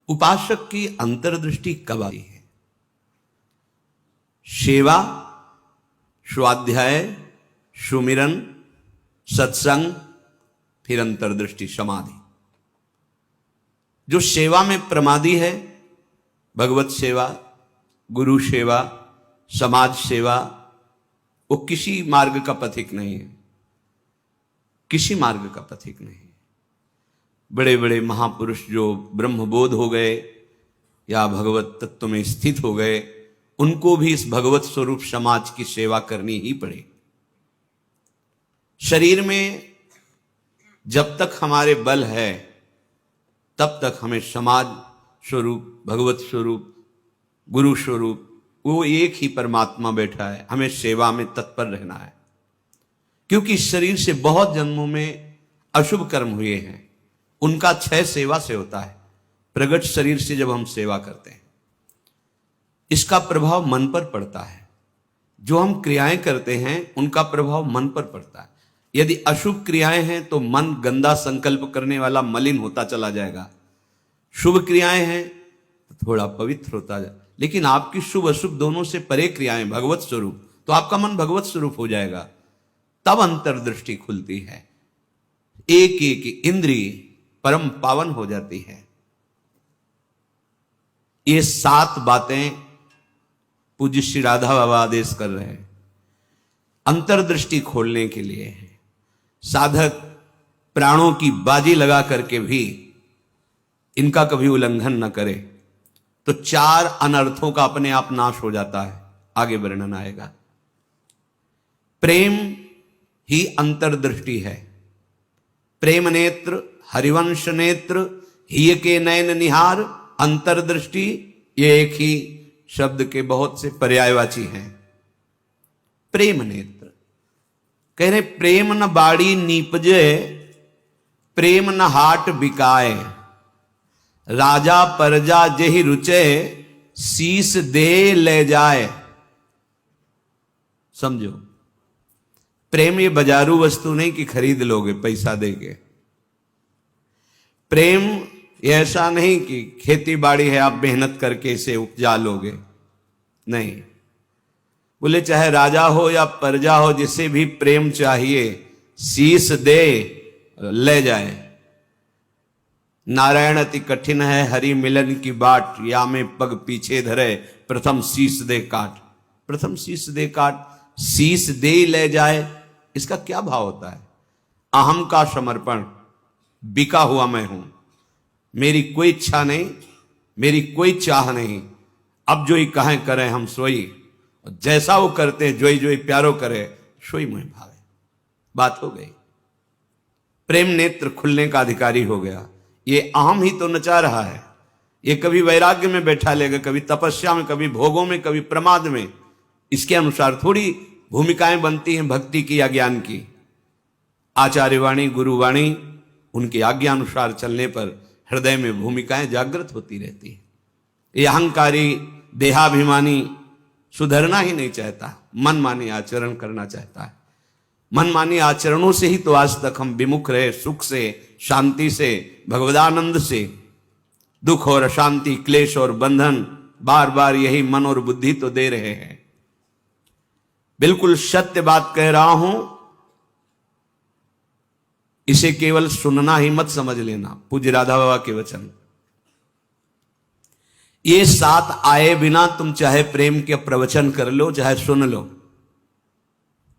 उपासक की अंतर्दृष्टि कब आती है? सेवा, स्वाध्याय, सुमिरन, सत्संग, फिर अंतर्दृष्टि समाधि। जो सेवा में प्रमादी है, भगवत सेवा, गुरु सेवा, समाज सेवा, वो किसी मार्ग का पथिक नहीं है, किसी मार्ग का पथिक नहीं है। बड़े बड़े महापुरुष जो ब्रह्मबोध हो गए या भगवत तत्व में स्थित हो गए, उनको भी इस भगवत स्वरूप समाज की सेवा करनी ही पड़े। शरीर में जब तक हमारे बल है तब तक हमें समाज स्वरूप, भगवत स्वरूप, गुरु स्वरूप, वो एक ही परमात्मा बैठा है, हमें सेवा में तत्पर रहना है। क्योंकि शरीर से बहुत जन्मों में अशुभ कर्म हुए हैं, उनका क्षय सेवा से होता है। प्रगट शरीर से जब हम सेवा करते हैं, इसका प्रभाव मन पर पड़ता है। जो हम क्रियाएं करते हैं उनका प्रभाव मन पर पड़ता है। यदि अशुभ क्रियाएं हैं तो मन गंदा संकल्प करने वाला मलिन होता चला जाएगा। शुभ क्रियाएं हैं तो थोड़ा पवित्र होता जाए। लेकिन आपकी शुभ अशुभ दोनों से परे क्रियाएं भगवत स्वरूप, तो आपका मन भगवत स्वरूप हो जाएगा। तब अंतर्दृष्टि खुलती है, एक एक इंद्रिय परम पावन हो जाती है। ये 7 बातें पूज्य श्री राधा बाबा आदेश कर रहे हैं, अंतर्दृष्टि खोलने के लिए है। साधक प्राणों की बाजी लगा करके भी इनका कभी उल्लंघन न करे तो 4 अनर्थों का अपने आप नाश हो जाता है। आगे वर्णन आएगा। प्रेम ही अंतर्दृष्टि है। प्रेम नेत्र, हरिवंश नेत्र, हिय के नयन निहार, अंतर्दृष्टि, ये एक ही शब्द के बहुत से पर्यायवाची हैं। प्रेम नेत्र कह रहे, प्रेम न बाड़ी नीपजे, प्रेम न हाट बिकाए, राजा परजा जेहि रुचे, शीस दे ले जाए। समझो, प्रेम ये बाजारू वस्तु नहीं कि खरीद लोगे पैसा देके। प्रेम ये ऐसा नहीं कि खेती बाड़ी है आप मेहनत करके इसे उपजा लोगे, नहीं। बोले चाहे राजा हो या प्रजा हो, जिसे भी प्रेम चाहिए शीस दे ले जाए। नारायण अति कठिन है हरि मिलन की बाट, या में पग पीछे धरे, प्रथम शीस दे काट। प्रथम शीस दे काट, शीस दे ले जाए, इसका क्या भाव होता है? अहम का समर्पण, बिका हुआ मैं हूं, मेरी कोई इच्छा नहीं, मेरी कोई चाह नहीं, अब जो ही कहें करें हम सोई, जैसा वो करते जोई जोई प्यारो करे, सोई मुझे भावे। बात हो गई। प्रेम नेत्र खुलने का अधिकारी हो गया। ये अहम ही तो नचा रहा है। ये कभी वैराग्य में बैठा लेगा, कभी तपस्या में, कभी भोगों में, कभी प्रमाद में। इसके अनुसार थोड़ी भूमिकाएं बनती हैं भक्ति की या ज्ञान की। आचार्यवाणी, गुरुवाणी, उनकी आज्ञा अनुसार चलने पर हृदय में भूमिकाएं जागृत होती रहती है। ये अहंकारी देहाभिमानी सुधरना ही नहीं चाहता, मनमानी आचरण करना चाहता है। मनमानी आचरणों से ही तो आज तक हम विमुख रहे, सुख से, शांति से, भगवदानंद से। दुख और अशांति, क्लेश और बंधन बार बार यही मन और बुद्धि तो दे रहे हैं। बिल्कुल सत्य बात कह रहा हूं, इसे केवल सुनना ही मत समझ लेना। पूज्य राधा बाबा के वचन। ये 7 आए बिना तुम चाहे प्रेम के प्रवचन कर लो, चाहे सुन लो,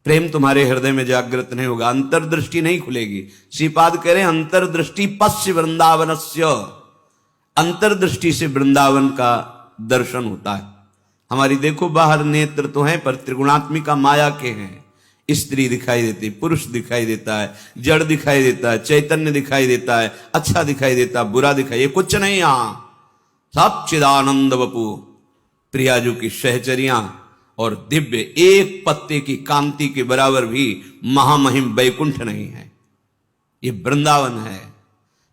प्रेम तुम्हारे हृदय में जागृत नहीं होगा, अंतर्दृष्टि नहीं खुलेगी। श्रीपाद कह रहे हैं अंतर्दृष्टि पश्य वृंदावनस्य, अंतर्दृष्टि से वृंदावन का दर्शन होता है। हमारी देखो बाहर नेत्र तो हैं पर त्रिगुणात्मिका माया के हैं। स्त्री दिखाई देती, पुरुष दिखाई देता है, जड़ दिखाई देता है, चैतन्य दिखाई देता है, अच्छा दिखाई देता है, बुरा दिखाई, ये कुछ नहीं। यहां सब चिदानंद वपु, प्रियाजू की सहचरियां और दिव्य एक पत्ते की कांति के बराबर भी महामहिम वैकुंठ नहीं है। ये वृंदावन है।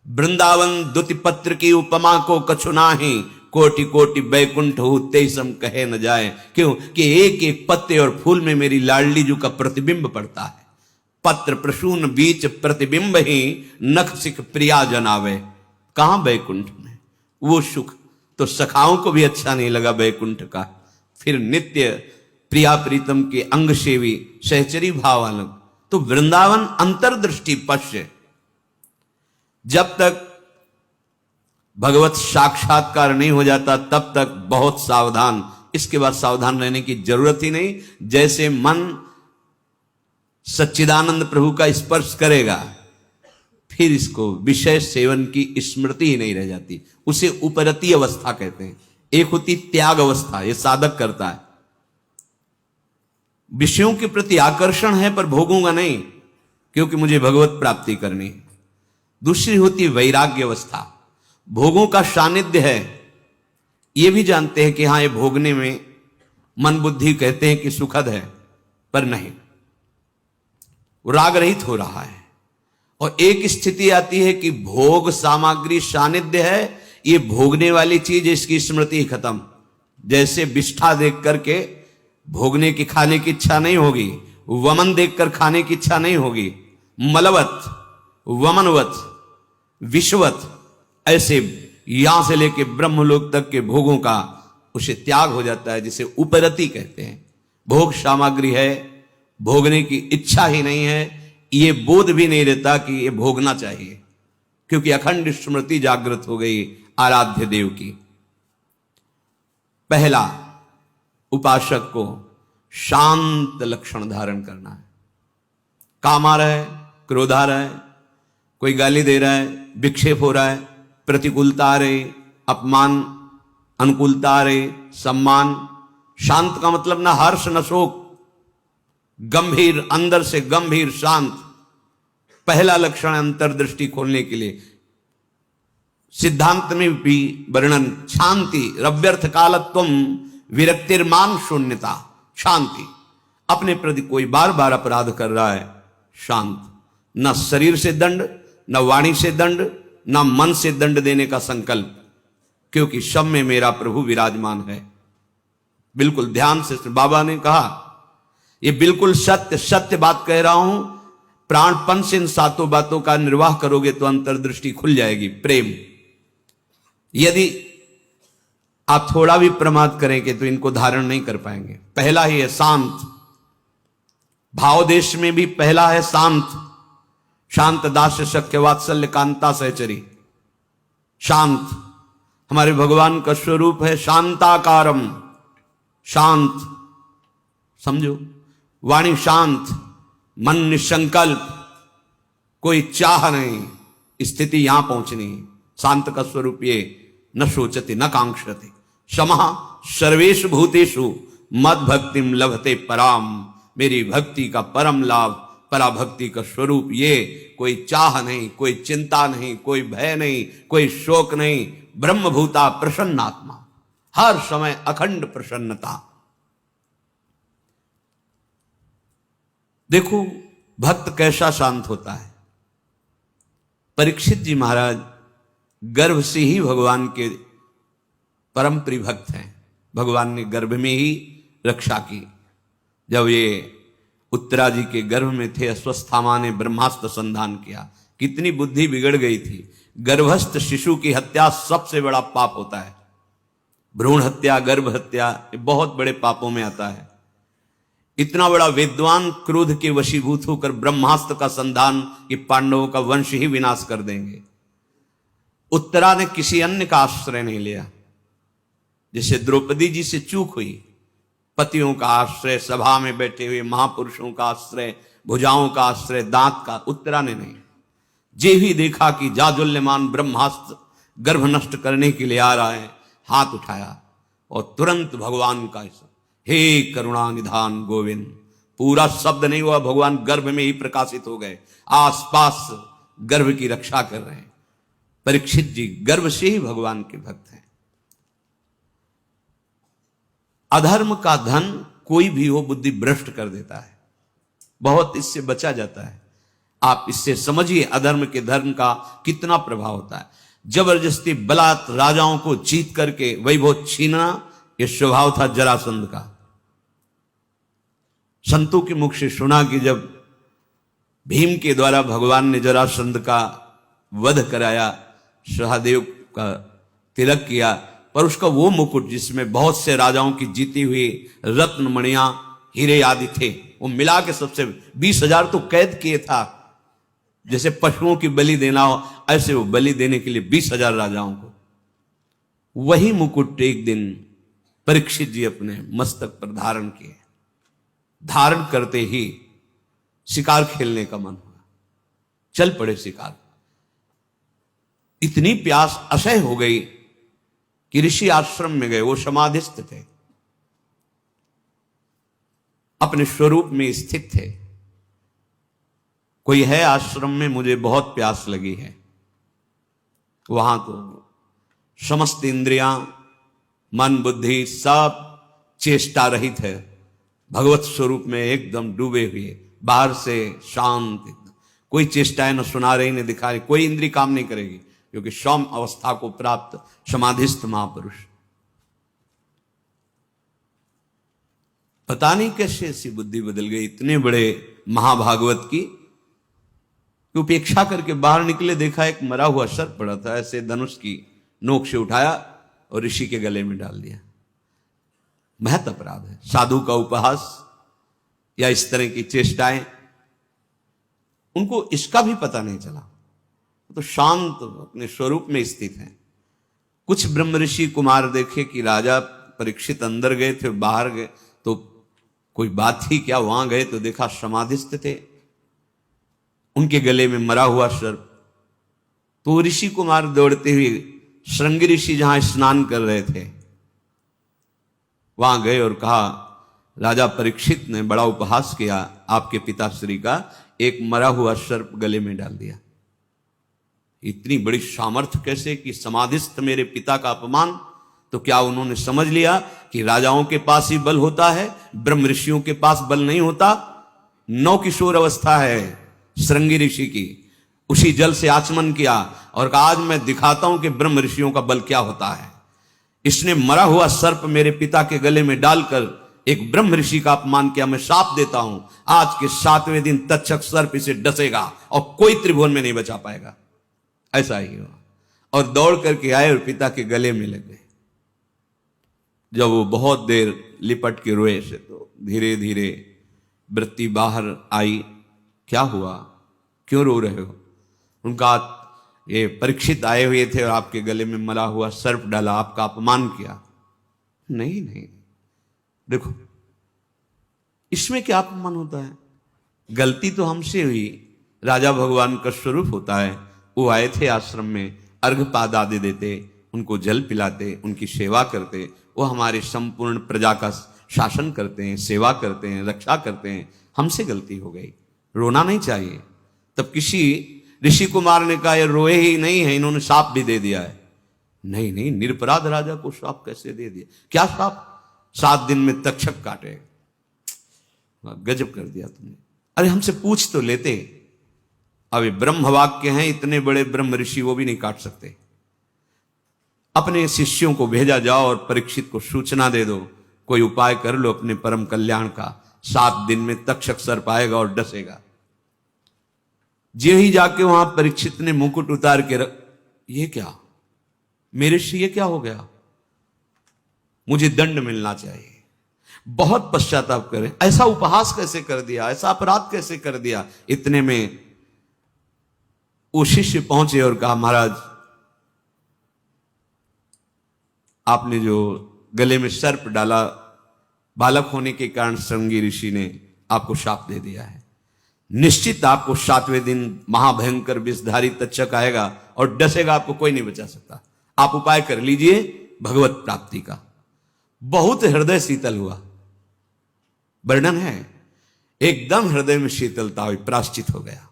वृंदावन द्युति पत्र की उपमा को कछु नाही, कोटि कोटि वैकुंठ हो तेसम कहे न जाए। क्यों कि एक एक पत्ते और फूल में मेरी लाडली जू का प्रतिबिंब पड़ता है। पत्र प्रसून बीच प्रतिबिंब ही नख सिख प्रिया जनावे। कहां? वैकुंठ में। वो सुख तो सखाओं को भी अच्छा नहीं लगा वैकुंठ का। फिर नित्य प्रिया प्रीतम के अंग सेवी सहचरी भाव अलग। तो वृंदावन अंतर्दृष्टि पश्य, जब तक भगवत साक्षात्कार नहीं हो जाता तब तक बहुत सावधान। इसके बाद सावधान रहने की जरूरत ही नहीं। जैसे मन सच्चिदानंद प्रभु का स्पर्श करेगा फिर इसको विषय सेवन की स्मृति ही नहीं रह जाती। उसे उपरति अवस्था कहते हैं। एक होती त्याग अवस्था, ये साधक करता है, विषयों के प्रति आकर्षण है पर भोगूंगा नहीं क्योंकि मुझे भगवत प्राप्ति करनी है। दूसरी होती वैराग्य अवस्था, भोगों का सानिध्य है, ये भी जानते हैं कि हां ये भोगने में मन बुद्धि कहते हैं कि सुखद है पर नहीं, वो राग रहित हो रहा है। और एक स्थिति आती है कि भोग सामग्री सानिध्य है, ये भोगने वाली चीज इसकी स्मृति खत्म। जैसे विष्ठा देख करके भोगने की खाने की इच्छा नहीं होगी, वमन देखकर खाने की इच्छा नहीं होगी, मलवत वमनवत विश्ववत, ऐसे यहां से लेके ब्रह्मलोक तक के भोगों का उसे त्याग हो जाता है, जिसे उपरति कहते हैं। भोग सामग्री है, भोगने की इच्छा ही नहीं है, ये बोध भी नहीं रहता कि ये भोगना चाहिए क्योंकि अखंड स्मृति जागृत हो गई आराध्य देव की। पहला, उपासक को शांत लक्षण धारण करना है। काम आ रहा है, क्रोध आ रहा है, कोई गाली दे रहा है, विक्षेप हो रहा है, प्रतिकूलता आ रही, अपमान, अनुकूलता आ रही, सम्मान। शांत का मतलब ना हर्ष न शोक, गंभीर, अंदर से गंभीर शांत। पहला लक्षण अंतर्दृष्टि खोलने के लिए सिद्धांत में भी वर्णन, शांति रव्यर्थ कालत्वम विरक्तिर्मान शून्यता। शांति, अपने प्रति कोई बार बार अपराध कर रहा है, शांत, न शरीर से दंड, न वाणी से दंड, न मन से दंड देने का संकल्प, क्योंकि सब में मेरा प्रभु विराजमान है। बिल्कुल ध्यान से बाबा ने कहा, ये बिल्कुल सत्य सत्य बात कह रहा हूं, प्राणपन से इन सातों बातों का निर्वाह करोगे तो अंतर्दृष्टि खुल जाएगी। प्रेम, यदि आप थोड़ा भी प्रमाद करेंगे तो इनको धारण नहीं कर पाएंगे। पहला ही है शांत, भाव देश में भी पहला है शांत। शांत दास्य सख्य वात्सल्य कांता सहचरी। शांत हमारे भगवान का स्वरूप है, शांताकारम, शांत। समझो, वाणी शांत, मन निसंकल्प, कोई चाह नहीं, स्थिति यहां पहुंचनी है। शांत का स्वरूप ये, न सोचते न कांक्षते, समः सर्वेषु भूतेषु मद भक्तिम लभते पराम। मेरी भक्ति का परम लाभ, पराभक्ति का स्वरूप ये, कोई चाह नहीं, कोई चिंता नहीं, कोई भय नहीं, कोई शोक नहीं, ब्रह्मभूता प्रसन्नात्मा, हर समय अखंड प्रसन्नता। देखो भक्त कैसा शांत होता है। परीक्षित जी महाराज गर्भ से ही भगवान के परम प्रिय भक्त हैं। भगवान ने गर्भ में ही रक्षा की। जब ये उत्तरा जी के गर्भ में थे, अश्वस्थामा ने ब्रह्मास्त्र संधान किया। कितनी बुद्धि बिगड़ गई थी। गर्भस्थ शिशु की हत्या सबसे बड़ा पाप होता है। भ्रूण हत्या, गर्भ हत्या, ये बहुत बड़े पापों में आता है। इतना बड़ा विद्वान क्रोध के वशीभूत होकर ब्रह्मास्त्र का संधान, ये पांडवों का वंश ही विनाश कर देंगे। उत्तरा ने किसी अन्य का आश्रय नहीं लिया। जैसे द्रौपदी जी से चूक हुई, पतियों का आश्रय, सभा में बैठे हुए महापुरुषों का आश्रय, भुजाओं का आश्रय, दांत का, उत्तरा ने नहीं। जे ही देखा कि जाजुल्यमान ब्रह्मास्त्र गर्भ नष्ट करने के लिए आ रहा है, हाथ उठाया और तुरंत भगवान का, हे करुणा निधान गोविंद, पूरा शब्द नहीं हुआ, भगवान गर्भ में ही प्रकाशित हो गए, आसपास गर्भ की रक्षा कर रहे हैं। परीक्षित जी गर्भ से ही भगवान के भक्त हैं। अधर्म का धन कोई भी हो बुद्धि भ्रष्ट कर देता है, बहुत इससे बचा जाता है। आप इससे समझिए अधर्म के धर्म का कितना प्रभाव होता है। जबरदस्ती बलात् राजाओं को जीत करके वैभव छीनना, यह स्वभाव था जरासंध का। संतों के मुख से सुना कि जब भीम के द्वारा भगवान ने जरासंध का वध कराया, सहदेव का तिलक किया, पर उसका वो मुकुट जिसमें बहुत से राजाओं की जीती हुई रत्न मणियां हीरे आदि थे, वो मिला के सबसे 20,000 तो कैद किए था। जैसे पशुओं की बलि देना हो, ऐसे वो बलि देने के लिए 20,000 राजाओं को। वही मुकुट एक दिन परीक्षित जी अपने मस्तक पर धारण किए। धारण करते ही शिकार खेलने का मन हुआ, चल पड़े शिकार। इतनी प्यास असह्य हो गई कि ऋषि आश्रम में गए। वो समाधिस्थ थे, अपने स्वरूप में स्थित थे। कोई है आश्रम में, मुझे बहुत प्यास लगी है। वहां तो समस्त इंद्रियां, मन, बुद्धि सब चेष्टा रहित है, भगवत स्वरूप में एकदम डूबे हुए, बाहर से शांत, कोई चेष्टाएं न सुना रही न दिखा रही, कोई इंद्री काम नहीं करेगी, क्योंकि सौम अवस्था को प्राप्त समाधिस्थ महापुरुष। पता नहीं कैसे ऐसी बुद्धि बदल गई इतने बड़े महाभागवत की, कि उपेक्षा करके बाहर निकले, देखा एक मरा हुआ सर्प पड़ा था, ऐसे धनुष की नोक से उठाया और ऋषि के गले में डाल दिया। महत अपराध है। साधु का उपहास या इस तरह की चेष्टाएं, उनको इसका भी पता नहीं चला, तो शांत अपने स्वरूप में स्थित हैं। कुछ ब्रह्म ऋषि कुमार देखे कि राजा परीक्षित अंदर गए थे, बाहर गए तो कोई बात थी क्या, वहां गए तो देखा समाधिस्थ थे, उनके गले में मरा हुआ सर्प। तो ऋषि कुमार दौड़ते हुए श्रृंगी ऋषि जहां स्नान कर रहे थे वहां गए और कहा, राजा परीक्षित ने बड़ा उपहास किया आपके पिताश्री का, एक मरा हुआ सर्प गले में डाल दिया। इतनी बड़ी सामर्थ्य कैसे कि समाधिस्थ मेरे पिता का अपमान। तो क्या उन्होंने समझ लिया कि राजाओं के पास ही बल होता है, ब्रह्म ऋषियों के पास बल नहीं होता? नौ किशोर अवस्था है श्रृंगी ऋषि की, उसी जल से आचमन किया और कहा, आज मैं दिखाता हूं कि ब्रह्म ऋषियों का बल क्या होता है। इसने मरा हुआ सर्प मेरे पिता के गले में डालकर एक ब्रह्म ऋषि का अपमान किया। मैं शाप देता हूं, आज के 7वें दिन तक्षक सर्प इसे डसेगा और कोई त्रिभुवन में नहीं बचा पाएगा। ऐसा ही हुआ और दौड़ करके आए और पिता के गले में लग गए। जब वो बहुत देर लिपट के रोए से, तो धीरे धीरे वृत्ति बाहर आई। क्या हुआ, क्यों रो रहे हो? उनका, ये परीक्षित आए हुए थे और आपके गले में मरा हुआ सर्प डाला, आपका अपमान किया। नहीं नहीं, देखो इसमें क्या अपमान होता है? गलती तो हमसे हुई, राजा भगवान का स्वरूप होता है। वो आए थे आश्रम में, अर्घपाद आदि देते, उनको जल पिलाते, उनकी सेवा करते। वो हमारे संपूर्ण प्रजा का शासन करते हैं, सेवा करते हैं, रक्षा करते हैं। हमसे गलती हो गई, रोना नहीं चाहिए। तब किसी ऋषि कुमार ने कहा, ये रोए ही नहीं है, इन्होंने शाप भी दे दिया है। नहीं नहीं, निरपराध राजा को शाप कैसे दे दिया? क्या शाप? 7 दिन में तक्षक काटे। गजब कर दिया तुमने। अरे हमसे पूछ तो लेते। अब ये ब्रह्म वाक्य हैं, इतने बड़े ब्रह्म ऋषि वो भी नहीं काट सकते। अपने शिष्यों को भेजा जाओ और परीक्षित को सूचना दे दो, कोई उपाय कर लो अपने परम कल्याण का, 7 दिन में तक्षक सर्प आएगा और डसेगा। जे ही जाके वहां परीक्षित ने मुकुट उतार के ये क्या मेरे से, ये क्या हो गया? मुझे दंड मिलना चाहिए। बहुत पश्चाताप करें, ऐसा उपहास कैसे कर दिया, ऐसा अपराध कैसे कर दिया। इतने में वो शिष्य पहुंचे और कहा, महाराज आपने जो गले में सर्प डाला, बालक होने के कारण श्रृंगी ऋषि ने आपको शाप दे दिया है। निश्चित आपको 7वें दिन महाभयंकर विषधारी तक्षक आएगा और डसेगा, आपको कोई नहीं बचा सकता। आप उपाय कर लीजिए भगवत प्राप्ति का। बहुत हृदय शीतल हुआ। वर्णन है, एकदम हृदय में शीतलता हुई, प्राश्चित हो गया।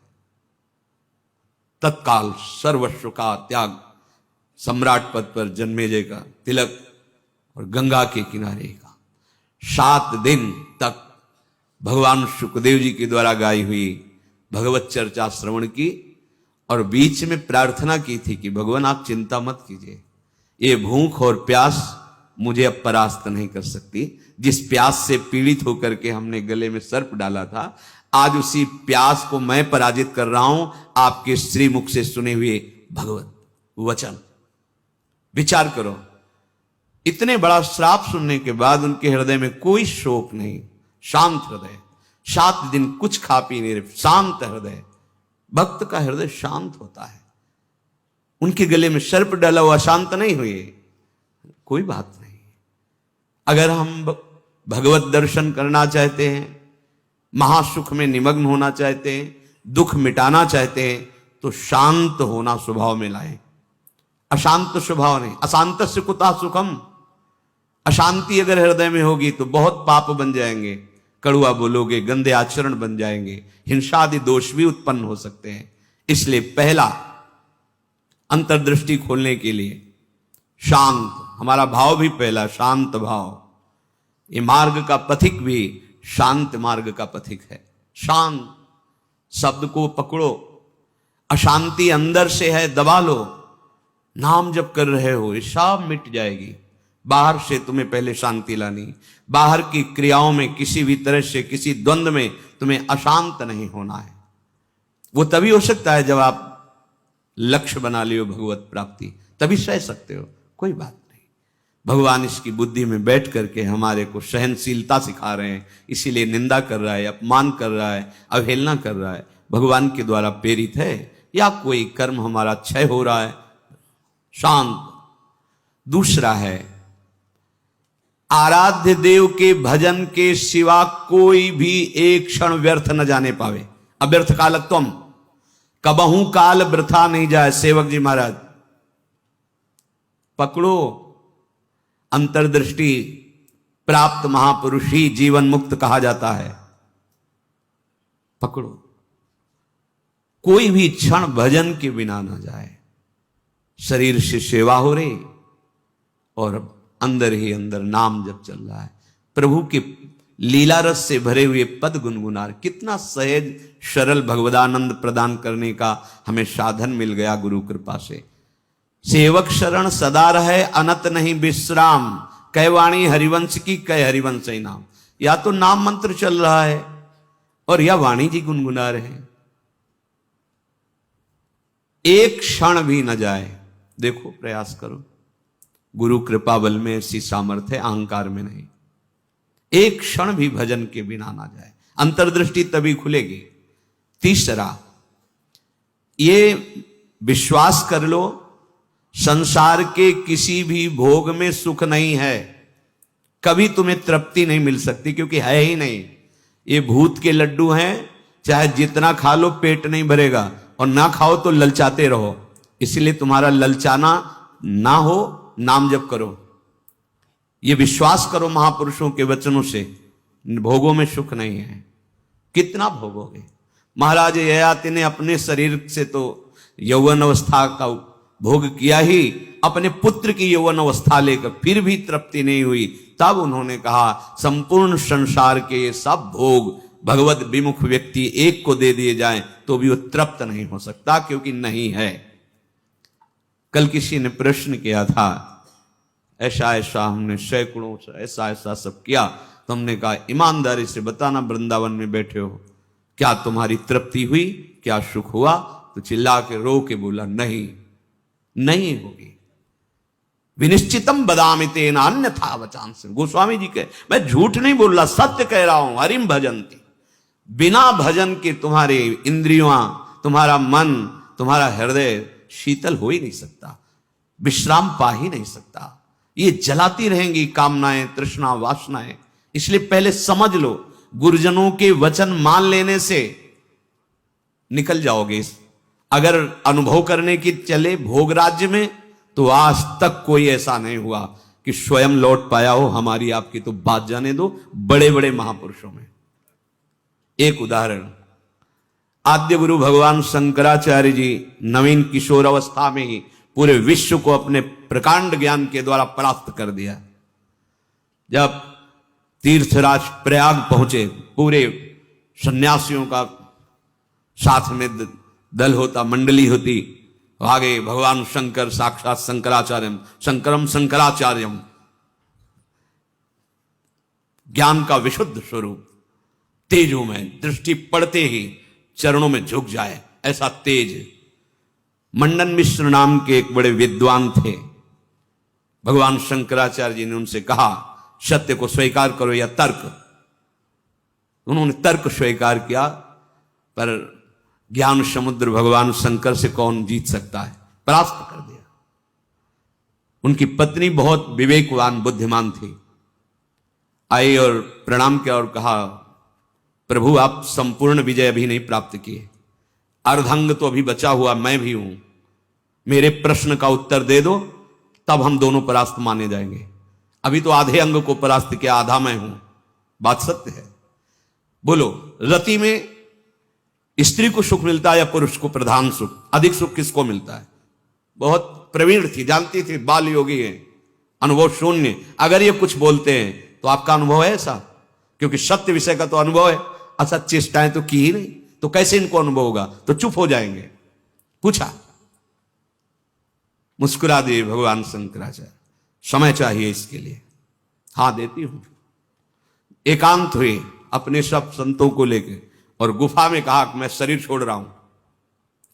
तत्काल सर्वस्व का त्याग, सम्राट पद पर जन्मेजय का तिलक और गंगा के किनारे का। 7 दिन तक भगवान सुखदेव जी के द्वारा गाई हुई भगवत चर्चा श्रवण की और बीच में प्रार्थना की थी कि भगवान आप चिंता मत कीजिए, ये भूख और प्यास मुझे अब परास्त नहीं कर सकती। जिस प्यास से पीड़ित होकर के हमने गले में सर्प डाला था, आज उसी प्यास को मैं पराजित कर रहा हूं आपके श्रीमुख से सुने हुए भगवत वचन। विचार करो, इतने बड़ा श्राप सुनने के बाद उनके हृदय में कोई शोक नहीं, शांत हृदय, 7 दिन कुछ खा पी नहीं रहे, शांत हृदय। भक्त का हृदय शांत होता है। उनके गले में सर्प डाला हुआ, शांत नहीं हुए, कोई बात नहीं। अगर हम भगवत दर्शन करना चाहते हैं, महासुख में निमग्न होना चाहते हैं, दुख मिटाना चाहते हैं, तो शांत होना स्वभाव में लाएं। अशांत स्वभाव नहीं। अशांत से कुता सुखम। अशांति अगर हृदय में होगी तो बहुत पाप बन जाएंगे, कड़ुआ बोलोगे, गंदे आचरण बन जाएंगे, हिंसा आदि दोष भी उत्पन्न हो सकते हैं। इसलिए पहला अंतर्दृष्टि खोलने के लिए शांत, हमारा भाव भी पहला शांत भाव। ये मार्ग का पथिक भी शांत मार्ग का पथिक है। शांत शब्द को पकड़ो, अशांति अंदर से है, दबा लो। नाम जब कर रहे हो ये सब मिट जाएगी। बाहर से तुम्हें पहले शांति लानी, बाहर की क्रियाओं में किसी भी तरह से किसी द्वंद्व में तुम्हें अशांत नहीं होना है। वो तभी हो सकता है जब आप लक्ष्य बना लियो भगवत प्राप्ति, तभी सह सकते हो, कोई बात नहीं। भगवान इसकी बुद्धि में बैठ करके हमारे को सहनशीलता सिखा रहे हैं, इसीलिए निंदा कर रहा है, अपमान कर रहा है, अवहेलना कर रहा है। भगवान के द्वारा प्रेरित है या कोई कर्म हमारा क्षय हो रहा है, शांत। दूसरा है आराध्य देव के भजन के सिवा कोई भी एक क्षण व्यर्थ न जाने पावे। अव्यर्थ कालत्वम, कबहू काल वृथा नहीं जाए। सेवक जी महाराज पकड़ो, अंतर्दृष्टि प्राप्त महापुरुष ही जीवन मुक्त कहा जाता है। पकड़ो, कोई भी क्षण भजन के बिना ना जाए। शरीर से सेवा हो रही और अंदर ही अंदर नाम जब चल रहा है, प्रभु के लीला रस से भरे हुए पद गुनगुना। कितना सहज सरल भगवदानंद प्रदान करने का हमें साधन मिल गया गुरु कृपा से। सेवक शरण सदा रहे, अनत नहीं विश्राम। कै वाणी हरिवंश की, कै हरिवंश ही नाम। या तो नाम मंत्र चल रहा है और या वाणी जी गुनगुना रहे हैं। एक क्षण भी न जाए। देखो, प्रयास करो। गुरु कृपा बल में ऐसी सामर्थ्य, अहंकार में नहीं। एक क्षण भी भजन के बिना ना जाए, अंतर्दृष्टि तभी खुलेगी। तीसरा, ये विश्वास कर लो, संसार के किसी भी भोग में सुख नहीं है। कभी तुम्हें तृप्ति नहीं मिल सकती, क्योंकि है ही नहीं। ये भूत के लड्डू हैं, चाहे जितना खा लो पेट नहीं भरेगा, और ना खाओ तो ललचाते रहो। इसलिए तुम्हारा ललचाना ना हो, नाम जप करो। ये विश्वास करो महापुरुषों के वचनों से, भोगों में सुख नहीं है। कितना भोगोगे? महाराज ययाति ने अपने शरीर से तो यौवन अवस्था का भोग किया ही, अपने पुत्र की यौवन अवस्था लेकर फिर भी तृप्ति नहीं हुई। तब उन्होंने कहा, संपूर्ण संसार के ये सब भोग भगवत विमुख व्यक्ति एक को दे दिए जाएं तो भी वो तृप्त नहीं हो सकता, क्योंकि नहीं है। कल किसी ने प्रश्न किया था, ऐसा ऐसा हमने सैकड़ों ऐसा ऐसा सब किया, तो हमने कहा ईमानदारी से बताना, वृंदावन में बैठे हो, क्या तुम्हारी तृप्ति हुई, क्या सुख हुआ? तो चिल्ला के रो के बोला, नहीं, नहीं होगी। विनिश्चितम बदामि तेन अन्यथा वचांस। गोस्वामी जी के, मैं झूठ नहीं बोल रहा, सत्य कह रहा हूं। हरिम भजन्ति, बिना भजन के तुम्हारे इंद्रियां, तुम्हारा मन, तुम्हारा हृदय शीतल हो ही नहीं सकता, विश्राम पा ही नहीं सकता। ये जलाती रहेंगी कामनाएं, तृष्णा, वासनाएं। इसलिए पहले समझ लो, गुरुजनों के वचन मान लेने से निकल जाओगे। अगर अनुभव करने की चले भोग राज्य में, तो आज तक कोई ऐसा नहीं हुआ कि स्वयं लौट पाया हो। हमारी आपकी तो बात जाने दो, बड़े बड़े महापुरुषों में। एक उदाहरण, आद्य गुरु भगवान शंकराचार्य जी नवीन किशोर अवस्था में ही पूरे विश्व को अपने प्रकांड ज्ञान के द्वारा प्राप्त कर दिया। जब तीर्थराज प्रयाग पहुंचे, पूरे सन्यासियों का साथ में दल होता, मंडली होती, आगे भगवान शंकर साक्षात शंकराचार्यम, शंकरम शंकराचार्यम, ज्ञान का विशुद्ध स्वरूप, तेजों में दृष्टि पड़ते ही चरणों में झुक जाए, ऐसा तेज। मंडन मिश्र नाम के एक बड़े विद्वान थे, भगवान शंकराचार्य जी ने उनसे कहा सत्य को स्वीकार करो या तर्क। उन्होंने तर्क स्वीकार किया, पर ज्ञान समुद्र भगवान शंकर से कौन जीत सकता है, परास्त कर दिया। उनकी पत्नी बहुत विवेकवान बुद्धिमान थी, आई और प्रणाम किया और कहा प्रभु आप संपूर्ण विजय अभी नहीं प्राप्त किए, अर्धांग तो अभी बचा हुआ मैं भी हूं, मेरे प्रश्न का उत्तर दे दो तब हम दोनों परास्त माने जाएंगे। अभी तो आधे अंग को परास्त किया, आधा मैं हूं। बात सत्य है। बोलो, रति में स्त्री को सुख मिलता है या पुरुष को प्रधान सुख? अधिक सुख किसको मिलता है? बहुत प्रवीण थी, जानती थी, बाल योगी है, अनुभव शून्य। अगर ये कुछ बोलते हैं तो आपका अनुभव है ऐसा? क्योंकि सत्य विषय का तो अनुभव है, असत चेष्टाएं तो की ही नहीं, तो कैसे इनको अनुभव होगा? तो चुप हो जाएंगे। पूछा, मुस्कुरा दिए भगवान शंकराचार्य, समय चाहिए इसके लिए। हाँ देती हूं। एकांत हुए अपने सब संतों को लेकर और गुफा में कहा कि मैं शरीर छोड़ रहा हूं,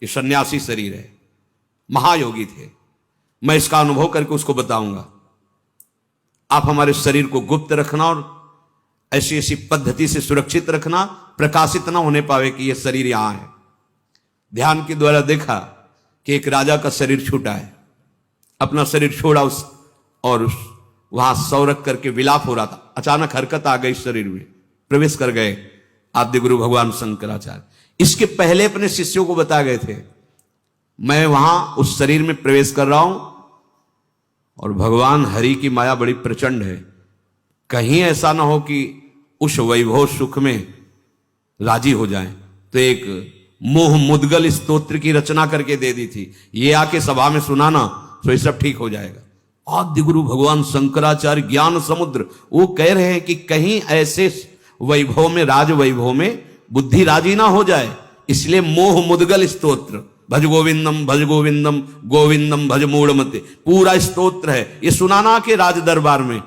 ये सन्यासी शरीर है, महायोगी थे, मैं इसका अनुभव करके उसको बताऊंगा। आप हमारे शरीर को गुप्त रखना और ऐसी ऐसी पद्धति से सुरक्षित रखना, प्रकाशित ना होने पावे कि यह शरीर यहां है। ध्यान के द्वारा देखा कि एक राजा का शरीर छूटा है, अपना शरीर छोड़ा और वहां सौ रख करके विलाप हो रहा था। अचानक हरकत आ गई शरीर में, प्रवेश कर गए आद्य गुरु भगवान शंकराचार्य। इसके पहले अपने शिष्यों को बता गए थे मैं वहां उस शरीर में प्रवेश कर रहा हूं और भगवान हरि की माया बड़ी प्रचंड है, कहीं ऐसा ना हो कि उस वैभव सुख में राजी हो जाएं। तो एक मोह मुद्गल स्तोत्र की रचना करके दे दी थी, ये आके सभा में सुनाना तो ये सब ठीक हो जाएगा। आद्य गुरु भगवान शंकराचार्य ज्ञान समुद्र, वो कह रहे हैं कि कहीं ऐसे वैभव में, राज वैभव में बुद्धि राजी ना हो जाए, इसलिए मोह मुद्गल स्तोत्र, भज गोविंदम भज गोविंदम गोविंदम भज मूढ़मते, पूरा स्तोत्र है, ये सुनाना के राज दरबार में।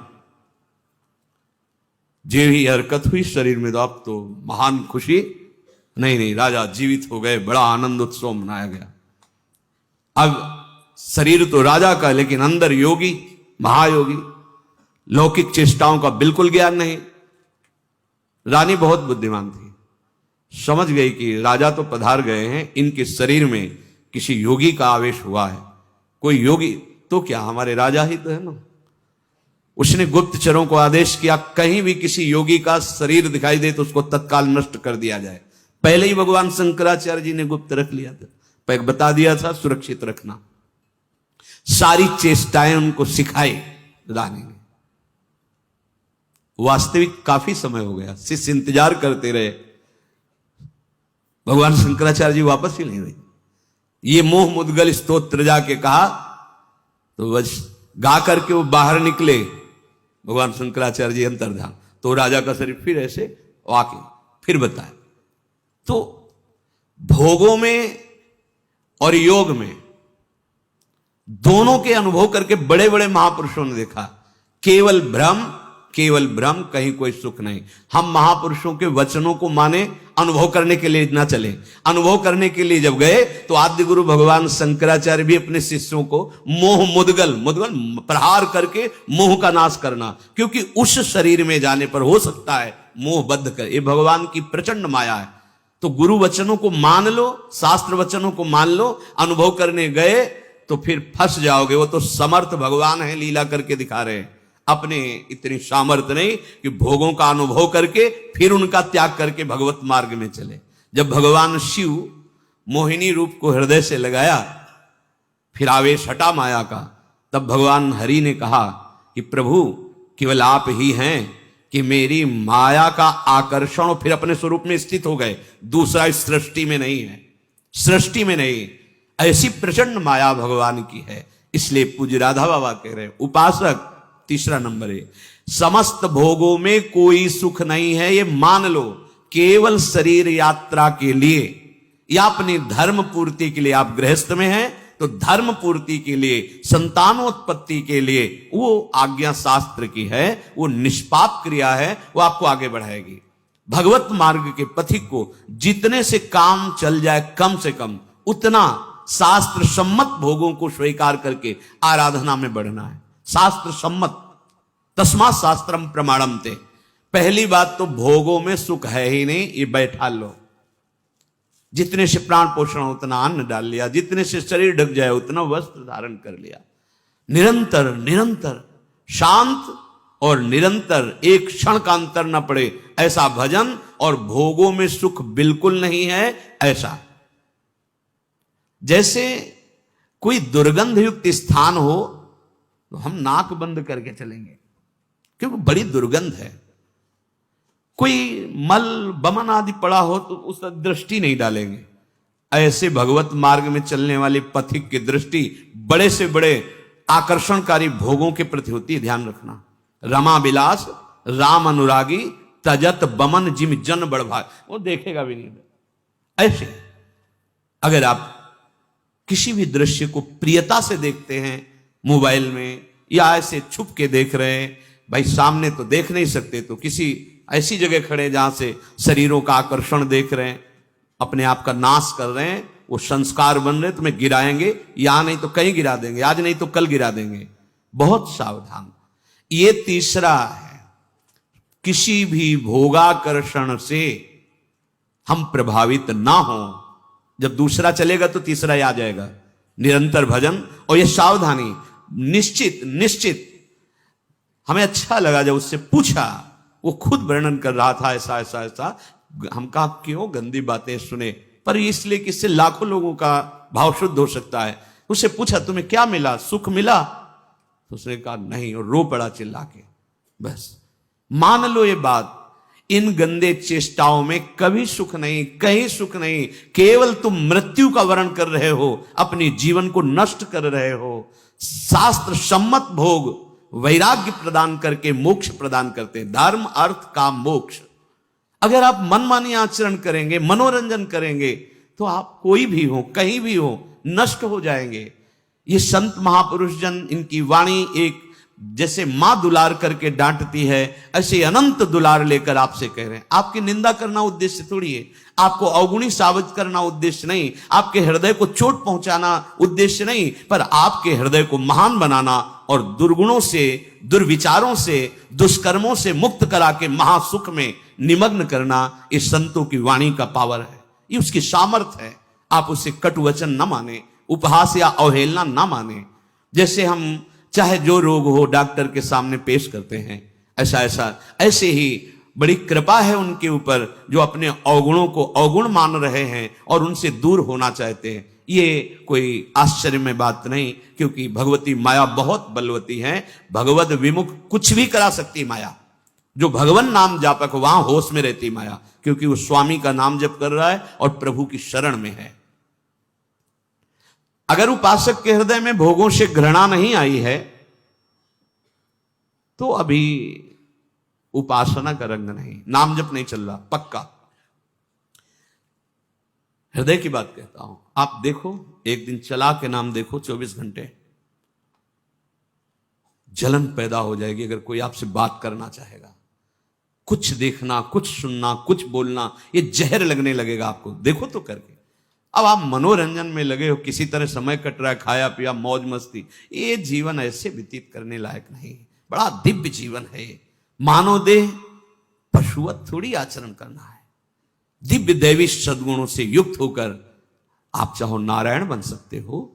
जे ही हरकत हुई शरीर में, तो अब तो महान खुशी, नहीं राजा जीवित हो गए, बड़ा आनंद उत्सव मनाया गया। अब शरीर तो राजा का, लेकिन अंदर योगी, महायोगी, लौकिक चेष्टाओं का बिल्कुल ज्ञान नहीं। रानी बहुत बुद्धिमान थी, समझ गई कि राजा तो पधार गए हैं, इनके शरीर में किसी योगी का आवेश हुआ है। कोई योगी तो क्या, हमारे राजा ही तो है ना। उसने गुप्तचरों को आदेश किया कहीं भी किसी योगी का शरीर दिखाई दे तो उसको तत्काल नष्ट कर दिया जाए। पहले ही भगवान शंकराचार्य जी ने गुप्त रख लिया था, पर बता दिया था सुरक्षित रखना। सारी चेष्टाएं उनको सिखाई रानी ने। वास्तविक काफी समय हो गया, शिष्य इंतजार करते रहे, भगवान शंकराचार्य जी वापस ही नहीं हुए। ये मोह मुद्गल स्तोत्र जाके कहा तो बस गा करके वो बाहर निकले, भगवान शंकराचार्य जी अंतर्धान, तो राजा का शरीर फिर ऐसे आके फिर बताया। तो भोगों में और योग में दोनों के अनुभव करके बड़े बड़े महापुरुषों ने देखा, केवल भ्रम, कहीं कोई सुख नहीं। हम महापुरुषों के वचनों को माने, अनुभव करने के लिए ना चले। अनुभव करने के लिए जब गए तो आद्य गुरु भगवान शंकराचार्य भी अपने शिष्यों को मोह मुद्गल प्रहार करके मोह का नाश करना, क्योंकि उस शरीर में जाने पर हो सकता है मोह बद्ध कर, ये भगवान की प्रचंड माया है। तो गुरु वचनों को मान लो, शास्त्र वचनों को मान लो, अनुभव करने गए तो फिर फंस जाओगे। वो तो समर्थ भगवान है, लीला करके दिखा रहे हैं, अपने इतनी सामर्थ्य नहीं कि भोगों का अनुभव करके फिर उनका त्याग करके भगवत मार्ग में चले। जब भगवान शिव मोहिनी रूप को हृदय से लगाया, फिर आवेश हटा माया का, तब भगवान हरि ने कहा कि प्रभु केवल आप ही हैं कि मेरी माया का आकर्षण, फिर अपने स्वरूप में स्थित हो गए। दूसरा इस सृष्टि में नहीं है, सृष्टि में नहीं, ऐसी प्रचंड माया भगवान की है। इसलिए पूज्य राधा बाबा कह रहे हैं, उपासक तीसरा नंबर है, समस्त भोगों में कोई सुख नहीं है, ये मान लो। केवल शरीर यात्रा के लिए या अपनी धर्म पूर्ति के लिए, आप गृहस्थ में हैं तो धर्म पूर्ति के लिए, संतानोत्पत्ति के लिए वो आज्ञा शास्त्र की है, वो निष्पाप क्रिया है, वो आपको आगे बढ़ाएगी। भगवत मार्ग के पथिक को जितने से काम चल जाए कम से कम, उतना शास्त्र सम्मत भोगों को स्वीकार करके आराधना में बढ़ना है। शास्त्र सम्मत, तस्मा शास्त्रम प्रमाणम ते। पहली बात तो भोगों में सुख है ही नहीं, ये बैठा लो। जितने से प्राण पोषण उतना अन्न डाल लिया, जितने से शरीर ढक जाए उतना वस्त्र धारण कर लिया। निरंतर निरंतर शांत और निरंतर, एक क्षण का अंतर न पड़े ऐसा भजन, और भोगों में सुख बिल्कुल नहीं है ऐसा। जैसे कोई दुर्गंध युक्त स्थान हो तो हम नाक बंद करके चलेंगे क्योंकि बड़ी दुर्गंध है। कोई मल बमन आदि पड़ा हो तो उस दृष्टि नहीं डालेंगे। ऐसे भगवत मार्ग में चलने वाले पथिक की दृष्टि बड़े से बड़े आकर्षणकारी भोगों के प्रति होती है, ध्यान रखना। रमा विलास राम अनुरागी तजत बमन जिम जन बड़भाग, वो देखेगा भी नहीं। ऐसे अगर आप किसी भी दृश्य को प्रियता से देखते हैं मोबाइल में, या ऐसे छुप के देख रहे हैं, भाई सामने तो देख नहीं सकते तो किसी ऐसी जगह खड़े जहां से शरीरों का आकर्षण देख रहे हैं, अपने आप का नाश कर रहे हैं, वो संस्कार बन रहे, तुम्हें गिराएंगे, यहां नहीं तो कहीं गिरा देंगे, आज नहीं तो कल गिरा देंगे। बहुत सावधान। ये तीसरा है, किसी भी भोगाकर्षण से हम प्रभावित ना हो। जब दूसरा चलेगा तो तीसरा ही आ जाएगा। निरंतर भजन और ये सावधानी, निश्चित निश्चित। हमें अच्छा लगा जब उससे पूछा, वो खुद वर्णन कर रहा था ऐसा ऐसा ऐसा। हम कहा क्यों गंदी बातें सुने, पर इसलिए कि इससे लाखों लोगों का भाव शुद्ध हो सकता है। उससे पूछा तुम्हें क्या मिला, सुख मिला? तो उसने कहा नहीं, और रो पड़ा चिल्ला के। बस मान लो ये बात, इन गंदे चेष्टाओं में कभी सुख नहीं, कहीं सुख नहीं। केवल तुम मृत्यु का वर्ण कर रहे हो, अपनी जीवन को नष्ट कर रहे हो। शास्त्र सम्मत भोग वैराग्य प्रदान करके मोक्ष प्रदान करते, धर्म अर्थ काम मोक्ष। अगर आप मनमानी आचरण करेंगे, मनोरंजन करेंगे, तो आप कोई भी हो, कहीं भी हो, नष्ट हो जाएंगे। ये संत महापुरुष जन, इनकी वाणी एक जैसे मां दुलार करके डांटती है, ऐसे अनंत दुलार लेकर आपसे कह रहे हैं। आपकी निंदा करना उद्देश्य थोड़ी है, आपको अवगुणी साबित करना उद्देश्य नहीं, आपके हृदय को चोट पहुंचाना उद्देश्य नहीं, पर आपके हृदय को महान बनाना और दुर्गुणों से, दुर्विचारों से, दुष्कर्मों से मुक्त करा के महासुख में निमग्न करना, इस संतों की वाणी का पावर है, ये उसकी सामर्थ्य है। आप उसे कटु वचन न माने, उपहास या अवहेलना न माने। जैसे हम चाहे जो रोग हो डॉक्टर के सामने पेश करते हैं, ऐसे ही बड़ी कृपा है उनके ऊपर जो अपने अवगुणों को अवगुण मान रहे हैं और उनसे दूर होना चाहते हैं। ये कोई आश्चर्य में बात नहीं, क्योंकि भगवती माया बहुत बलवती है। भगवत विमुख कुछ भी करा सकती माया। जो भगवान नाम जापक वहां होश में रहती माया, क्योंकि वो स्वामी का नाम जप कर रहा है और प्रभु की शरण में है। अगर उपासक के हृदय में भोगों से घृणा नहीं आई है तो अभी उपासना का रंग नहीं, नाम जप नहीं चल रहा पक्का। हृदय की बात कहता हूं। आप देखो, एक दिन चला के नाम देखो, 24 घंटे जलन पैदा हो जाएगी। अगर कोई आपसे बात करना चाहेगा, कुछ देखना, कुछ सुनना, कुछ बोलना, ये जहर लगने लगेगा आपको। देखो तो करके। अब आप मनोरंजन में लगे हो, किसी तरह समय कट रहा है, खाया पिया मौज मस्ती, ये जीवन ऐसे व्यतीत करने लायक नहीं। बड़ा दिव्य जीवन है। मानव देह पशुवत थोड़ी आचरण करना है। दिव्य दैवी सद्गुणों से युक्त होकर आप चाहो नारायण बन सकते हो,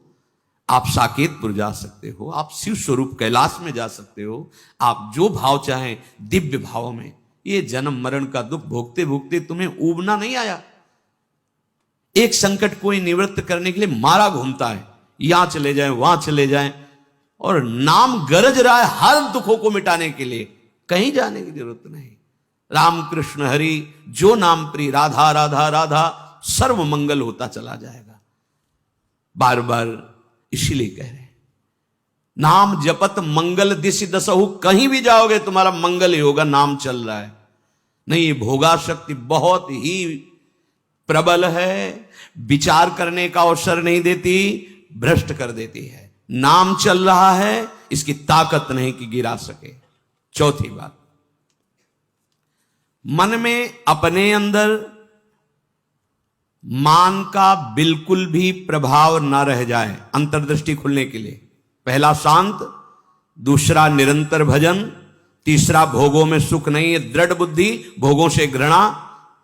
आप साकेतपुर जा सकते हो, आप शिव स्वरूप कैलाश में जा सकते हो। आप जो भाव चाहें दिव्य भाव में। ये जन्म मरण का दुख भोगते भोगते तुम्हें ऊबना नहीं आया। एक संकट कोई निवृत्त करने के लिए मारा घूमता है, यहां चले जाएं, वहां चले जाएं, और नाम गरज रहा है हर दुखों को मिटाने के लिए। कहीं जाने की जरूरत नहीं। राम कृष्ण हरि जो नाम प्रिय, राधा राधा राधा, सर्व मंगल होता चला जाएगा। बार बार इसीलिए कह रहे हैं, नाम जपत मंगल दिशि दसहु। कहीं भी जाओगे तुम्हारा मंगल ही होगा, नाम चल रहा है। नहीं, ये भोगा शक्ति बहुत ही प्रबल है, विचार करने का अवसर नहीं देती, भ्रष्ट कर देती है। नाम चल रहा है, इसकी ताकत नहीं कि गिरा सके। चौथी बात, मन में अपने अंदर मान का बिल्कुल भी प्रभाव ना रह जाए। अंतर्दृष्टि खुलने के लिए पहला शांत, दूसरा निरंतर भजन, तीसरा भोगों में सुख नहीं है, दृढ़ बुद्धि, भोगों से घृणा,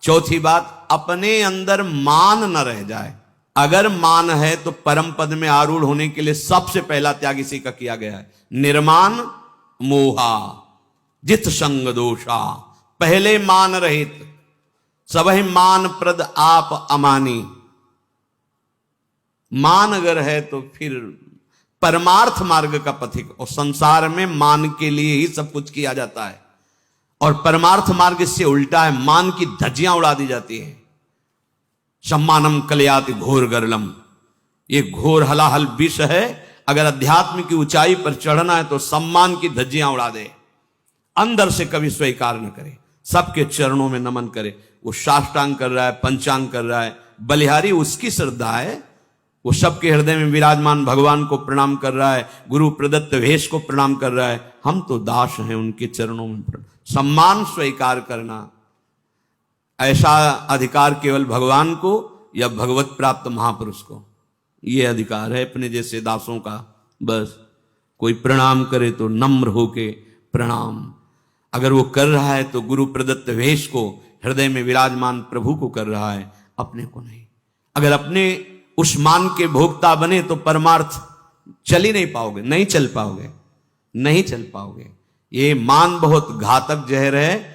चौथी बात अपने अंदर मान न रह जाए। अगर मान है तो परम पद में आरूढ़ होने के लिए सबसे पहला त्याग इसी का किया गया है, निर्मान मोहा जित संग दोषा। पहले मान रहित, सबहि मान प्रद आप अमानी। मान अगर है तो फिर परमार्थ मार्ग का पथिक, और संसार में मान के लिए ही सब कुछ किया जाता है, और परमार्थ मार्ग इससे उल्टा है, मान की धज्जियां उड़ा दी जाती हैं। सम्मानम कलयाति घोर गरलम, ये घोर हलाहल विष है। अगर अध्यात्म की ऊंचाई पर चढ़ना है तो सम्मान की धज्जियां उड़ा दे, अंदर से कभी स्वीकार न करे, सबके चरणों में नमन करे। वो साष्टांग कर रहा है, पंचांग कर रहा है, बलिहारी उसकी श्रद्धा है, वो सबके हृदय में विराजमान भगवान को प्रणाम कर रहा है, गुरु प्रदत्त वेश को प्रणाम कर रहा है। हम तो दास हैं उनके चरणों में। सम्मान स्वीकार करना, ऐसा अधिकार केवल भगवान को या भगवत प्राप्त महापुरुष को, ये अधिकार है अपने जैसे दासों का। बस कोई प्रणाम करे तो नम्र होके प्रणाम, अगर वो कर रहा है तो गुरु प्रदत्त वेश को, हृदय में विराजमान प्रभु को कर रहा है, अपने को नहीं। अगर अपने उस मान के भोक्ता बने तो परमार्थ चल ही नहीं पाओगे, नहीं चल पाओगे, नहीं चल पाओगे। ये मान बहुत घातक जहर है।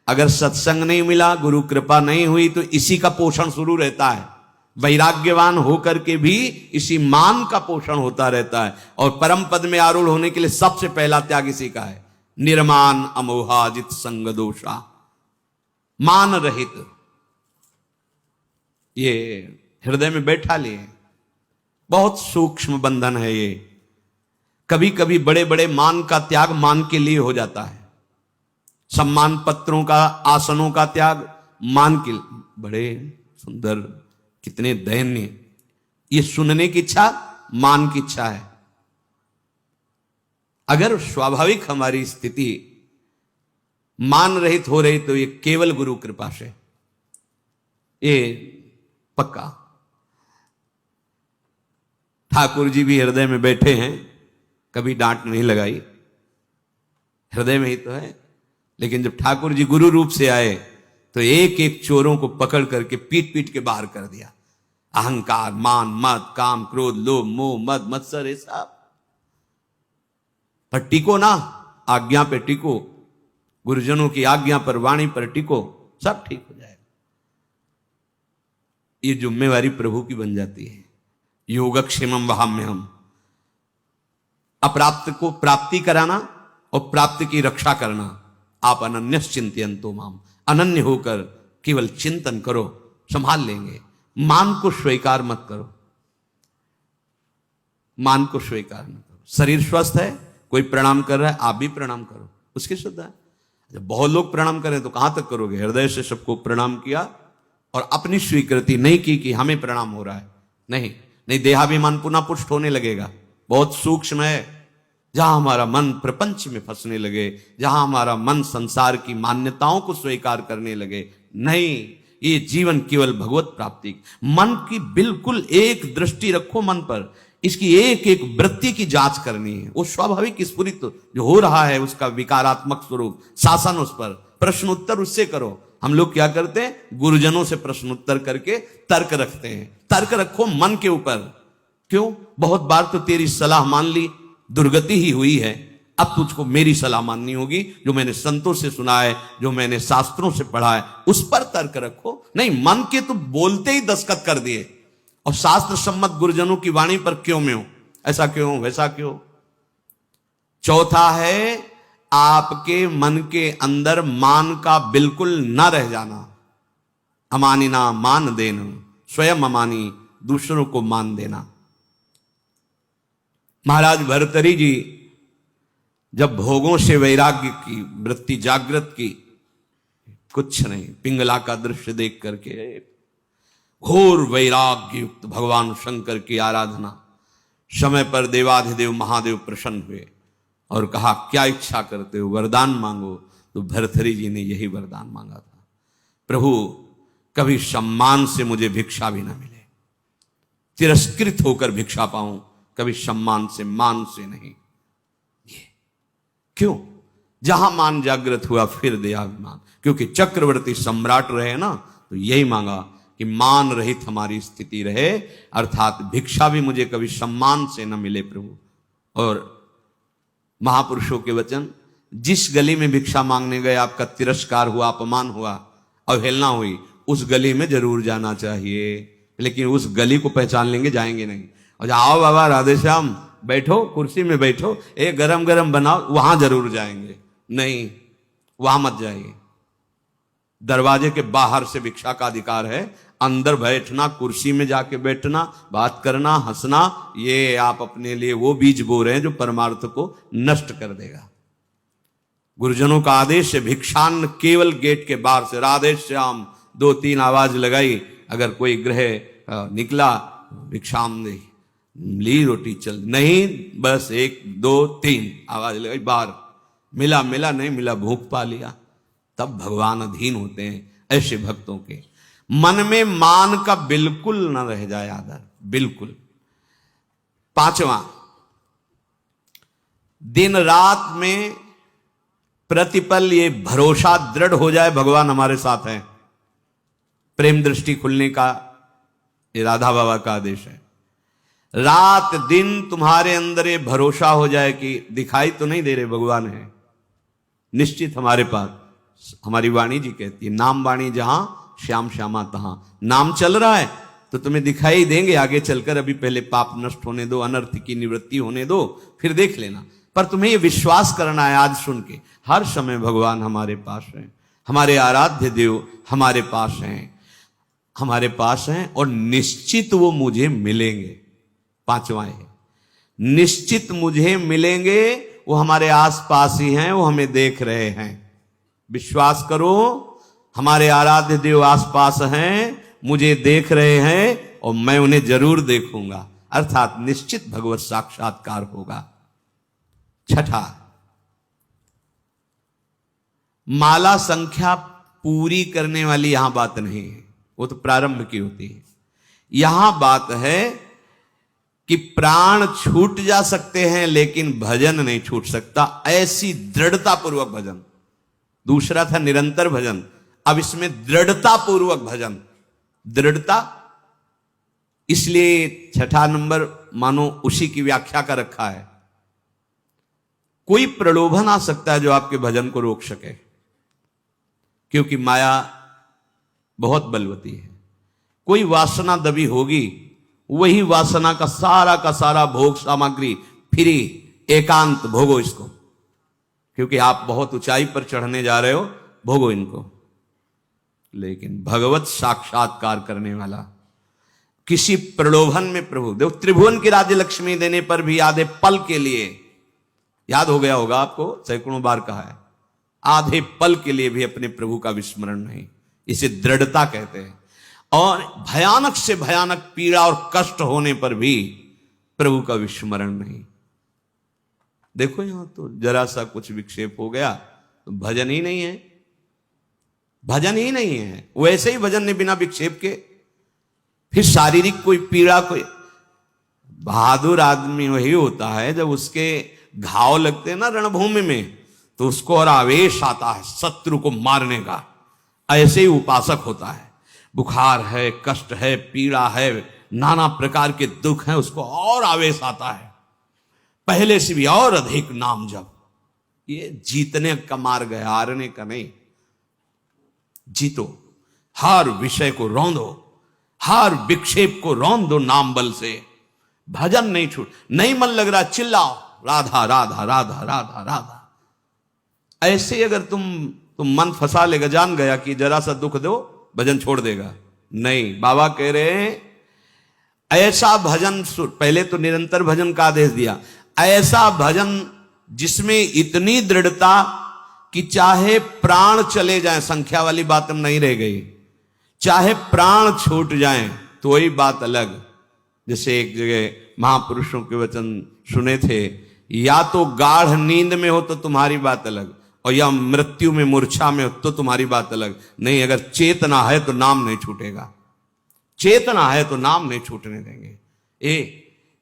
अगर सत्संग नहीं मिला, गुरु कृपा नहीं हुई, तो इसी का पोषण शुरू रहता है। वैराग्यवान होकर के भी इसी मान का पोषण होता रहता है। और परम पद में आरूढ़ होने के लिए सबसे पहला त्याग इसी का है, निर्मान अमोहाजित संग दोषा, मान रहित। ये हृदय में बैठा लिए, बहुत सूक्ष्म बंधन है ये। कभी कभी बड़े बड़े मान का त्याग मान के लिए हो जाता है। सम्मान पत्रों का, आसनों का त्याग मान के, बड़े सुंदर, कितने दयनीय। ये सुनने की इच्छा मान की इच्छा है। अगर स्वाभाविक हमारी स्थिति मान रहित हो रही तो ये केवल गुरु कृपा से, ये पक्का। ठाकुर जी भी हृदय में बैठे हैं, कभी डांट नहीं लगाई, हृदय में ही तो है। लेकिन जब ठाकुर जी गुरु रूप से आए तो एक एक चोरों को पकड़ करके पीट पीट के बाहर कर दिया। अहंकार, मान, मद, काम, क्रोध, लोभ, मोह, मद, मत्सर, ये सब पर टिको ना, आज्ञा पे टिको, गुरुजनों की आज्ञा पर, वाणी पर टिको, सब ठीक हो जाएगा। ये जिम्मेवारी प्रभु की बन जाती है। योगक्षेमम वहाम्यहम, अप्राप्त को प्राप्ति कराना और प्राप्त की रक्षा करना। आप अनन्यस चिंतयन्तो माम, अनन्य होकर केवल चिंतन करो, संभाल लेंगे। मान को स्वीकार मत करो, मान को स्वीकार न करो। शरीर स्वस्थ है, कोई प्रणाम कर रहा है, आप भी प्रणाम करो, उसकी श्रद्धा है। जब बहुत लोग प्रणाम करें तो कहां तक करोगे? हृदय से सबको प्रणाम किया और अपनी स्वीकृति नहीं की कि हमें प्रणाम हो रहा है, नहीं, देहाभिमान पुनः पुष्ट होने लगेगा। बहुत सूक्ष्म है। जहां हमारा मन प्रपंच में फंसने लगे, जहां हमारा मन संसार की मान्यताओं को स्वीकार करने लगे, नहीं, ये जीवन केवल भगवत प्राप्ति। मन की बिल्कुल एक दृष्टि रखो मन पर, इसकी एक एक वृत्ति की जांच करनी है। वो स्वाभाविक स्फुरित जो हो रहा है उसका विकारात्मक स्वरूप, शासन उस पर, प्रश्न उत्तर उससे करो। हम लोग क्या करते हैं? गुरुजनों से प्रश्न उत्तर करके तर्क रखते हैं। तर्क रखो मन के ऊपर। क्यों? बहुत बार तो तेरी सलाह मान ली, दुर्गति ही हुई है, अब तुझको मेरी सलाह माननी होगी, जो मैंने संतों से सुना है, जो मैंने शास्त्रों से पढ़ा है, उस पर तर्क रखो। नहीं, मन के तो बोलते ही दस्तखत कर दिए और शास्त्र सम्मत गुरुजनों की वाणी पर क्यों में हो, ऐसा क्यों, वैसा क्यों। चौथा है आपके मन के अंदर मान का बिल्कुल न रह जाना। अमानिना मान देना, स्वयं अमानी, दूसरों को मान देना। महाराज भर्तरी जी जब भोगों से वैराग्य की वृत्ति जागृत की, कुछ नहीं, पिंगला का दृश्य देख करके घोर वैराग्य युक्त भगवान शंकर की आराधना, समय पर देवाधिदेव महादेव प्रसन्न हुए और कहा क्या इच्छा करते हो, वरदान मांगो। तो भर्तरी जी ने यही वरदान मांगा था, प्रभु कभी सम्मान से मुझे भिक्षा भी ना मिले, तिरस्कृत होकर भिक्षा पाऊं, कभी सम्मान से, मान से नहीं। क्यों? जहां मान जागृत हुआ फिर देहाभिमान, क्योंकि चक्रवर्ती सम्राट रहे ना, तो यही मांगा कि मान रहित हमारी स्थिति रहे, अर्थात भिक्षा भी मुझे कभी सम्मान से न मिले प्रभु। और महापुरुषों के वचन, जिस गली में भिक्षा मांगने गए आपका तिरस्कार हुआ, अपमान हुआ, अवहेलना हुई, उस गली में जरूर जाना चाहिए, लेकिन उस गली को पहचान लेंगे, जाएंगे नहीं। और आओ बाबा राधे श्याम, बैठो कुर्सी में बैठो, एक गरम गरम बनाओ, वहां जरूर जाएंगे, नहीं वहां मत जाइए। दरवाजे के बाहर से भिक्षा का अधिकार है, अंदर बैठना, कुर्सी में जाके बैठना, बात करना, हंसना, ये आप अपने लिए वो बीज बो रहे हैं जो परमार्थ को नष्ट कर देगा। गुरुजनों का आदेश है, भिक्षान्न केवल गेट के बाहर से, राधे श्याम 2-3 आवाज लगाई, अगर कोई ग्रह निकला भिक्षाम दे, ली रोटी चल, नहीं बस 1 2 3 आवाज लगाई, बाहर मिला मिला, नहीं मिला भूख पा लिया, तब भगवान अधीन होते हैं ऐसे भक्तों के। मन में मान का बिल्कुल न रह जाए आदर, बिल्कुल। 5वां, दिन रात में प्रतिपल ये भरोसा दृढ़ हो जाए भगवान हमारे साथ हैं। प्रेम दृष्टि खुलने का ये राधा बाबा का आदेश है। रात दिन तुम्हारे अंदर ये भरोसा हो जाए कि दिखाई तो नहीं दे रहे, भगवान है निश्चित हमारे पास। हमारी वाणी जी कहती है, नाम वाणी जहां श्याम श्यामा तहां। नाम चल रहा है तो तुम्हें दिखाई देंगे आगे चलकर, अभी पहले पाप नष्ट होने दो, अनर्थ की निवृत्ति होने दो, फिर देख लेना। पर तुम्हें ये विश्वास करना है आज सुन के, हर समय भगवान हमारे पास हैं, हमारे आराध्य देव हमारे पास हैं, हमारे पास हैं, और निश्चित वो मुझे मिलेंगे। 5वां है, निश्चित मुझे मिलेंगे, वो हमारे आसपास ही हैं, वो हमें देख रहे हैं। विश्वास करो, हमारे आराध्य देव आसपास हैं, मुझे देख रहे हैं, और मैं उन्हें जरूर देखूंगा, अर्थात निश्चित भगवत साक्षात्कार होगा। 6, माला संख्या पूरी करने वाली यहां बात नहीं है, वो तो प्रारंभ की होती है। यहां बात है कि प्राण छूट जा सकते हैं लेकिन भजन नहीं छूट सकता, ऐसी दृढ़ता पूर्वक भजन। दूसरा था निरंतर भजन, अब इसमें दृढ़ता पूर्वक भजन। दृढ़ता इसलिए 6 नंबर मानो उसी की व्याख्या का रखा है। कोई प्रलोभन आ सकता है जो आपके भजन को रोक सके, क्योंकि माया बहुत बलवती है। कोई वासना दबी होगी, वही वासना का सारा भोग सामग्री फ्री, एकांत भोगो इसको, क्योंकि आप बहुत ऊंचाई पर चढ़ने जा रहे हो, भोगो इनको। लेकिन भगवत साक्षात्कार करने वाला किसी प्रलोभन में, प्रभु देखो त्रिभुवन की राज्य लक्ष्मी देने पर भी आधे पल के लिए, याद हो गया होगा आपको, सैकड़ों बार कहा है, आधे पल के लिए भी अपने प्रभु का विस्मरण नहीं, इसे दृढ़ता कहते हैं। और भयानक से भयानक पीड़ा और कष्ट होने पर भी प्रभु का विस्मरण नहीं। देखो यहां तो जरा सा कुछ विक्षेप हो गया तो भजन ही नहीं है, भजन ही नहीं है। वैसे ही भजन ने बिना विक्षेप के, फिर शारीरिक कोई पीड़ा, कोई बहादुर आदमी वही होता है जब उसके घाव लगते हैं ना रणभूमि में, तो उसको और आवेश आता है शत्रु को मारने का। ऐसे ही उपासक होता है, बुखार है, कष्ट है, पीड़ा है, नाना प्रकार के दुख हैं, उसको और आवेश आता है, पहले से भी और अधिक नाम जप। ये जीतने का मार्ग है, हारने का नहीं। जीतो, हर विषय को रौंदो, हर विक्षेप को रौंद दो नाम बल से। भजन नहीं छूट, नहीं मन लग रहा चिल्लाओ राधा राधा राधा राधा राधा। ऐसे अगर तुम मन फंसा लेगा, जान गया कि जरा सा दुख दो भजन छोड़ देगा, नहीं। बाबा कह रहे हैं ऐसा भजन, पहले तो निरंतर भजन का आदेश दिया, ऐसा भजन जिसमें इतनी दृढ़ता कि चाहे प्राण चले जाएं, संख्या वाली बात हम नहीं रह गई, चाहे प्राण छूट जाएं तो वही बात अलग। जैसे एक जगह महापुरुषों के वचन सुने थे, या तो गाढ़ नींद में हो तो तुम्हारी बात अलग, और या मृत्यु में मूर्छा में हो तो तुम्हारी बात अलग। नहीं, अगर चेतना है तो नाम नहीं छूटेगा, चेतना है तो नाम नहीं छूटने देंगे।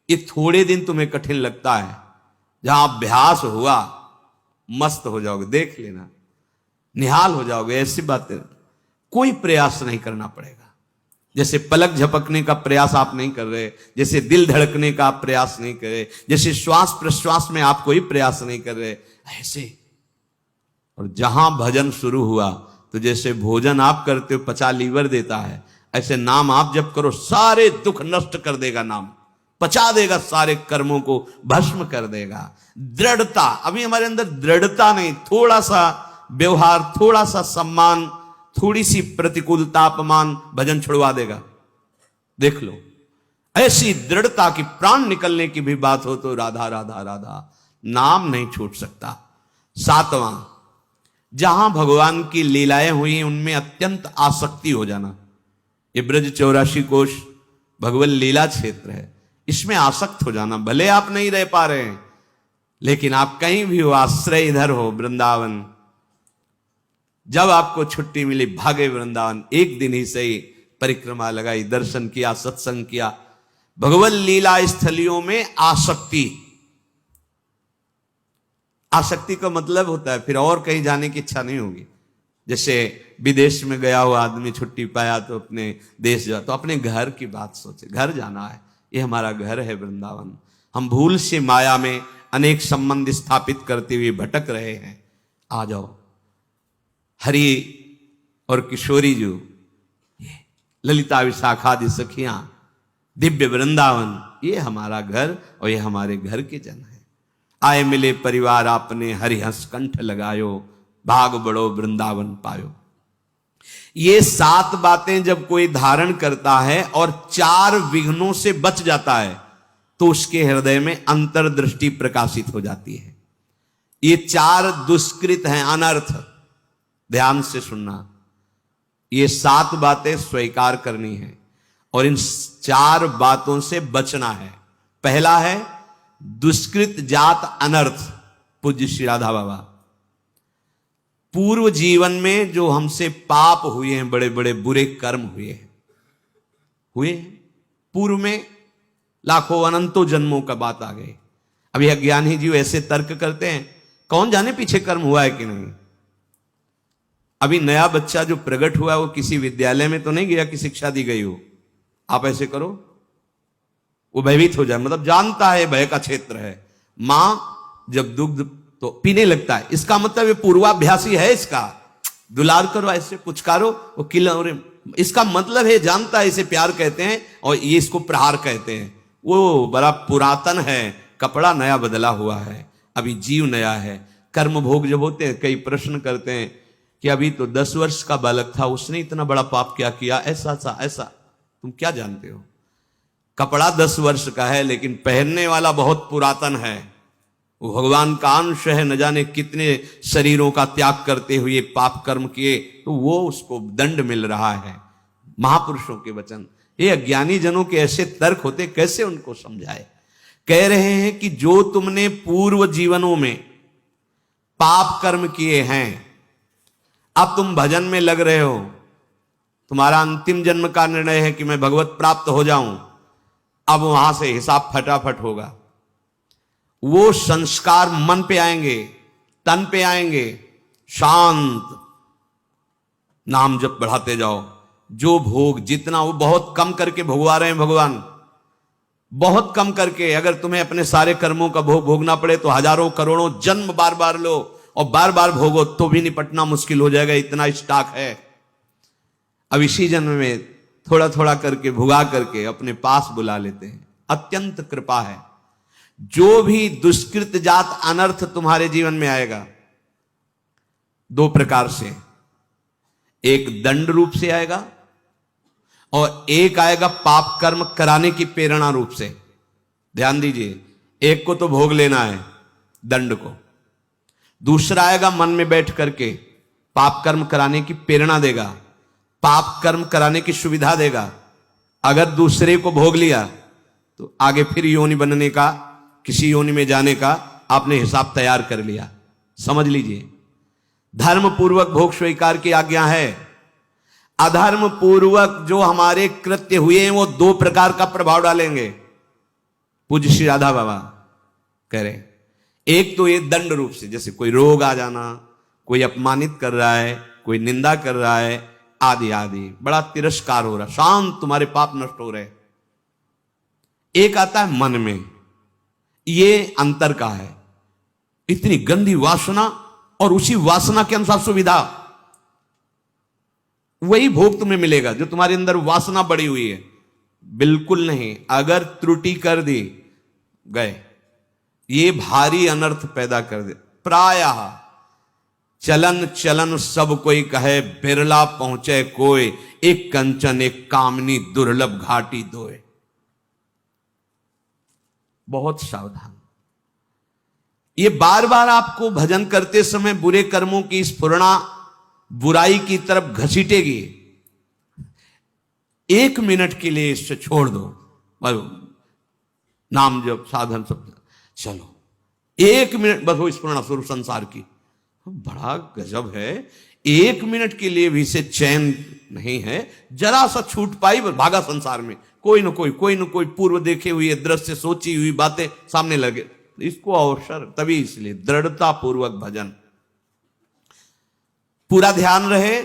ये थोड़े दिन तुम्हें कठिन लगता है, जहां अभ्यास हुआ, मस्त हो जाओगे, देख लेना, निहाल हो जाओगे। ऐसी बातें कोई प्रयास नहीं करना पड़ेगा। जैसे पलक झपकने का प्रयास आप नहीं कर रहे, जैसे दिल धड़कने का आप प्रयास नहीं कर रहे, जैसे श्वास प्रश्वास में आप कोई प्रयास नहीं कर रहे, ऐसे। और जहां भजन शुरू हुआ तो जैसे भोजन आप करते हो पचा लीवर देता है, ऐसे नाम आप जब करो सारे दुख नष्ट कर देगा, नाम पचा देगा, सारे कर्मों को भस्म कर देगा। दृढ़ता, अभी हमारे अंदर दृढ़ता नहीं, थोड़ा सा व्यवहार, थोड़ा सा सम्मान, थोड़ी सी प्रतिकूलता, अपमान, भजन छुड़वा देगा। देख लो, ऐसी दृढ़ता की प्राण निकलने की भी बात हो तो राधा राधा राधा, नाम नहीं छूट सकता। सातवां, जहां भगवान की लीलाएं हुई उनमें अत्यंत आसक्ति हो जाना। ये ब्रज 84 कोश भगवत लीला क्षेत्र है, इसमें आसक्त हो जाना। भले आप नहीं रह पा रहे हैं, लेकिन आप कहीं भी हो, आश्रय इधर हो वृंदावन। जब आपको छुट्टी मिली भागे वृंदावन, एक दिन ही सही परिक्रमा लगाई, दर्शन किया, सत्संग किया। भगवत लीला स्थलियों में आसक्ति, आसक्ति का मतलब होता है फिर और कहीं जाने की इच्छा नहीं होगी। जैसे विदेश में गया हुआ आदमी छुट्टी पाया तो अपने देश जा, तो अपने घर की बात सोचे, घर जाना है, ये हमारा घर है वृंदावन। हम भूल से माया में अनेक संबंध स्थापित करते हुए भटक रहे हैं। आ जाओ, हरि और किशोरी जो ललिता विशाखादि सखियां, दिव्य वृंदावन, ये हमारा घर और ये हमारे घर के जन है। आए मिले परिवार आपने, हरि हंस कंठ लगायो, भाग बड़ो वृंदावन पायो। ये 7 बातें जब कोई धारण करता है और 4 विघ्नों से बच जाता है तो उसके हृदय में अंतर्दृष्टि प्रकाशित हो जाती है। ये 4 दुष्कृत हैं, अनर्थ, ध्यान से सुनना। ये 7 बातें स्वीकार करनी है और इन 4 बातों से बचना है। पहला है दुष्कृत जात अनर्थ। पूज्य श्री राधा बाबा, पूर्व जीवन में जो हमसे पाप हुए हैं, बड़े बड़े बुरे कर्म हुए हैं पूर्व में, लाखों अनंतों जन्मों का बात आ गई। अभी अज्ञानी जीव ऐसे तर्क करते हैं, कौन जाने पीछे कर्म हुआ है कि नहीं। अभी नया बच्चा जो प्रकट हुआ है वो किसी विद्यालय में तो नहीं गया कि शिक्षा दी गई हो। आप ऐसे करो, वो भयभीत हो जाए, मतलब जानता है भय का क्षेत्र है। मां जब दुग्ध तो पीने लगता है, इसका मतलब ये पूर्वाभ्यासी है, इसका दुलार करो, ऐसे पुचकारो, वो किला, इसका मतलब है जानता है इसे प्यार कहते हैं और ये इसको प्रहार कहते हैं। वो बड़ा पुरातन है, कपड़ा नया बदला हुआ है, अभी जीव नया है। कर्म भोग जब होते हैं, कई प्रश्न करते हैं कि अभी तो 10 वर्ष का बालक था, उसने इतना बड़ा पाप क्या किया, ऐसा। तुम क्या जानते हो? कपड़ा 10 वर्ष का है लेकिन पहनने वाला बहुत पुरातन है, वो भगवान का अंश है, न जाने कितने शरीरों का त्याग करते हुए पाप कर्म किए, तो वो उसको दंड मिल रहा है। महापुरुषों के वचन, ये अज्ञानी जनों के ऐसे तर्क होते, कैसे उनको समझाए। कह रहे हैं कि जो तुमने पूर्व जीवनों में पाप कर्म किए हैं, अब तुम भजन में लग रहे हो, तुम्हारा अंतिम जन्म का निर्णय है कि मैं भगवत प्राप्त हो जाऊं, अब वहां से हिसाब फटाफट होगा। वो संस्कार मन पे आएंगे, तन पे आएंगे, शांत नाम जप बढ़ाते जाओ। जो भोग जितना, वो बहुत कम करके भोगवा रहे हैं भगवान, बहुत कम करके। अगर तुम्हें अपने सारे कर्मों का भोग भोगना पड़े तो हजारों करोड़ों जन्म बार बार लो और बार बार भोगो तो भी निपटना मुश्किल हो जाएगा, इतना स्टॉक है। अब इसी जन्म में थोड़ा थोड़ा करके भुगा करके अपने पास बुला लेते हैं। अत्यंत कृपा है। जो भी दुष्कृत जात अनर्थ तुम्हारे जीवन में आएगा, 2 प्रकार से, एक दंड रूप से आएगा और एक आएगा पाप कर्म कराने की प्रेरणा रूप से। ध्यान दीजिए, एक को तो भोग लेना है दंड को, दूसरा आएगा मन में बैठ करके पाप कर्म कराने की प्रेरणा देगा, पाप कर्म कराने की सुविधा देगा। अगर दूसरे को भोग लिया तो आगे फिर योनि बनने का, किसी योनि में जाने का आपने हिसाब तैयार कर लिया। समझ लीजिए, धर्म पूर्वक भोग स्वीकार की आज्ञा है। अधर्म पूर्वक जो हमारे कृत्य हुए हैं वो 2 प्रकार का प्रभाव डालेंगे। पूज्य श्री राधा बाबा कह रहे, एक तो ये दंड रूप से, जैसे कोई रोग आ जाना, कोई अपमानित कर रहा है, कोई निंदा कर रहा है, आदि आदि, बड़ा तिरस्कार हो रहा, शांत, तुम्हारे पाप नष्ट हो रहे। एक आता है मन में, ये अंतर का है, इतनी गंदी वासना और उसी वासना के अनुसार सुविधा, वही भोग तुम्हें मिलेगा जो तुम्हारे अंदर वासना बढ़ी हुई है। बिल्कुल नहीं, अगर त्रुटि कर दी गए, ये भारी अनर्थ पैदा कर दे। प्रायः चलन चलन सब कोई कहे, बिरला पहुंचे कोई, एक कंचन एक कामनी दुर्लभ घाटी दोए। बहुत सावधान। ये बार बार आपको भजन करते समय बुरे कर्मों की स्फुरणा बुराई की तरफ घसीटेगी। 1 मिनट के लिए इससे छोड़ दो, नाम जप साधन सब चलो, 1 मिनट बस हो स्फुरणा स्वरूप संसार की, बड़ा गजब है। 1 मिनट के लिए भी इसे चैन नहीं है, जरा सा छूट पाई भागा संसार में, कोई न कोई पूर्व देखे हुए दृश्य, सोची हुई बातें सामने लगे, इसको अवसर, तभी इसलिए दृढ़ता पूर्वक भजन, पूरा ध्यान रहे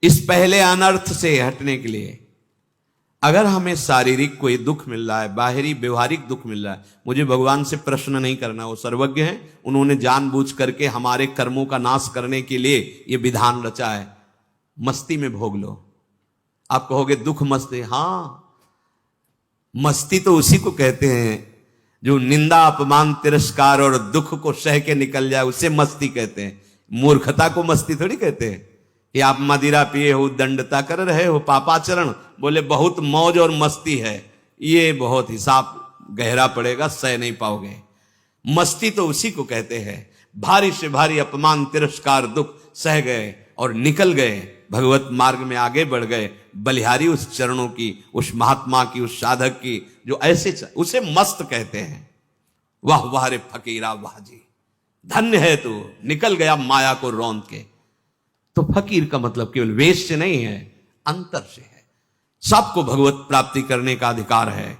इस पहले अनर्थ से हटने के लिए। अगर हमें शारीरिक कोई दुख मिल रहा है, बाहरी व्यवहारिक दुख मिल रहा है, मुझे भगवान से प्रश्न नहीं करना, वो सर्वज्ञ हैं, उन्होंने जानबूझ करके हमारे कर्मों का नाश करने के लिए ये विधान रचा है। मस्ती में भोग लो। आप कहोगे दुख मस्ती, हाँ, मस्ती तो उसी को कहते हैं जो निंदा अपमान तिरस्कार और दुख को सह के निकल जाए, उसे मस्ती कहते हैं। मूर्खता को मस्ती थोड़ी कहते हैं कि आप मदिरा पिए हो, दंडता कर रहे हो, पापाचरण, बोले बहुत मौज और मस्ती है, ये बहुत हिसाब गहरा पड़ेगा, सह नहीं पाओगे। मस्ती तो उसी को कहते हैं, भारी से भारी अपमान तिरस्कार दुख सह गए और निकल गए, भगवत मार्ग में आगे बढ़ गए, बलिहारी उस चरणों की, उस महात्मा की, उस साधक की, जो ऐसे उसे मस्त कहते हैं। वाह वाह रे फकीरा वाह जी, धन्य है तू, निकल गया माया को रौंद के। तो फकीर का मतलब केवल वेश से नहीं है, अंतर से है। सबको भगवत प्राप्ति करने का अधिकार है,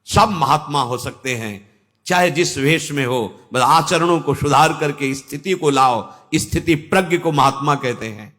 सब महात्मा हो सकते हैं, चाहे जिस वेश में हो, बस आचरणों को सुधार करके स्थिति को लाओ। स्थिति प्रज्ञ को महात्मा कहते हैं।